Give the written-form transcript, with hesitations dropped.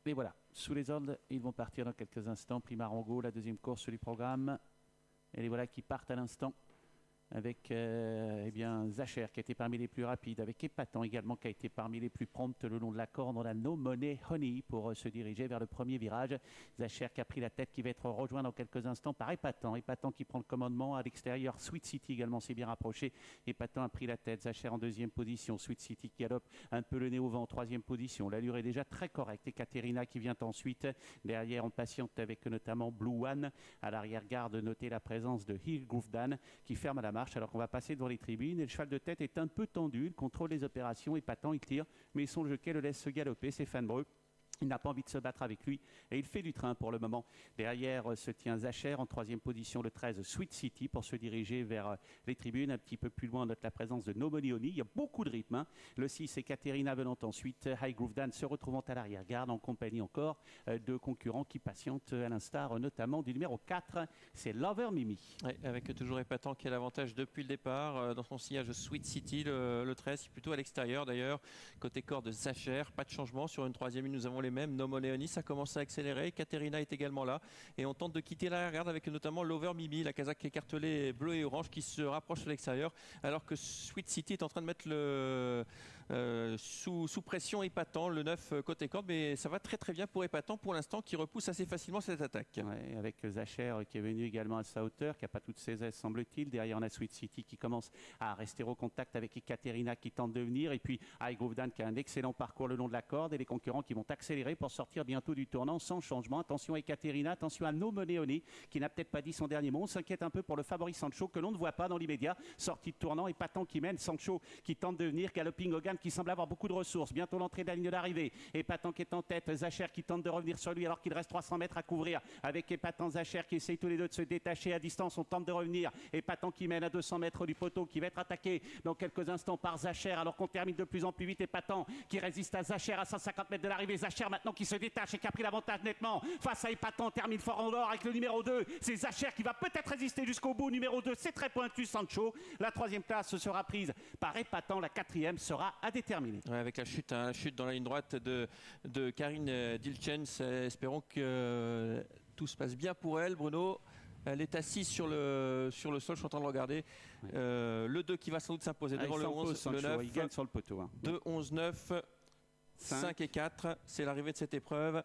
Et voilà, sous les ordres, ils vont partir dans quelques instants. Primarango, la deuxième course du programme. Et les voilà qui partent à l'instant avec eh bien, Zacher qui a été parmi les plus rapides, avec Épatant également qui a été parmi les plus promptes le long de la corde. On a No Money Honey pour se diriger vers le premier virage. Zacher qui a pris la tête, qui va être rejoint dans quelques instants par Épatant. Épatant qui prend le commandement à l'extérieur. Sweet City également s'est bien rapproché. Épatant a pris la tête. Zacher en deuxième position. Sweet City qui galope un peu le nez au vent en troisième position. L'allure est déjà très correcte. Et Katerina qui vient ensuite. Derrière, on patiente avec notamment Blue One. À l'arrière-garde, notez la présence de Hill Groove Dan qui ferme à la marche alors qu'on va passer devant les tribunes et le cheval de tête est un peu tendu, il contrôle les opérations, Épatant, il tire, mais son jockey le laisse se galoper, Stéphane Breu. Il n'a pas envie de se battre avec lui et il fait du train pour le moment. Derrière se tient Zacher en troisième position, le 13 Sweet City pour se diriger vers les tribunes. Un petit peu plus loin, on note la présence de No Money Honey. Il y a beaucoup de rythme. Le 6 et Katerina venant ensuite. High Groove Dan se retrouvant à l'arrière-garde en compagnie encore de concurrents qui patientent à l'instar notamment du numéro 4. C'est Lover Mimi. Ouais, avec toujours Épatant qui a l'avantage depuis le départ. Dans son sillage Sweet City, le 13, plutôt à l'extérieur d'ailleurs. Côté corde Zacher, pas de changement. Sur une troisième ligne, nous avons les mêmes. No Money Honey, ça commence à accélérer. Katerina est également là. Et on tente de quitter l'arrière-garde avec notamment Lover Mimi, la casaque écartelée bleu et orange qui se rapproche de l'extérieur. Alors que Sweet City est en train de mettre sous pression Épatant, le 9 côté corde. Mais ça va très très bien pour Épatant pour l'instant qui repousse assez facilement cette attaque. Ouais, avec Zacher qui est venu également à sa hauteur, qui n'a pas toutes ses aises semble-t-il. Derrière, on a Sweet City qui commence à rester au contact avec Katerina qui tente de venir. Et puis High Groove Dan qui a un excellent parcours le long de la corde. Et les concurrents qui vont accélérer pour sortir bientôt du tournant sans changement. Attention à Katerina, attention à No Money Honey qui n'a peut-être pas dit son dernier mot. On s'inquiète un peu pour le favori Sancho que l'on ne voit pas dans l'immédiat. Sortie de tournant, Épatant qui mène, Sancho qui tente de venir, Galloping Hogan qui semble avoir beaucoup de ressources. Bientôt l'entrée de la ligne d'arrivée. Épatant qui est en tête, Zacher qui tente de revenir sur lui alors qu'il reste 300 mètres à couvrir. Avec Épatant, Zacher qui essaye tous les deux de se détacher à distance. On tente de revenir. Épatant qui mène à 200 mètres du poteau qui va être attaqué dans quelques instants par Zacher alors qu'on termine de plus en plus vite. Épatant qui résiste à Zacher à 150 mètres de l'arrivée. Zacher maintenant qui se détache et qui a pris l'avantage nettement face à Épatant, termine fort en or avec le numéro 2. C'est Zacher qui va peut-être résister jusqu'au bout. Numéro 2, c'est très pointu, Sancho. La troisième place sera prise par Épatant. La quatrième sera à déterminer. Ouais, avec la chute dans la ligne droite de Karine Dilchens. Espérons que tout se passe bien pour elle, Bruno. Elle est assise sur le sol, je suis en train de le regarder. Ouais. Le 2 qui va sans doute s'imposer devant le 11, Sancho, le 9. Il gagne sur le poteau. 2, 11, 9, 5 et 4. C'est l'arrivée de cette épreuve.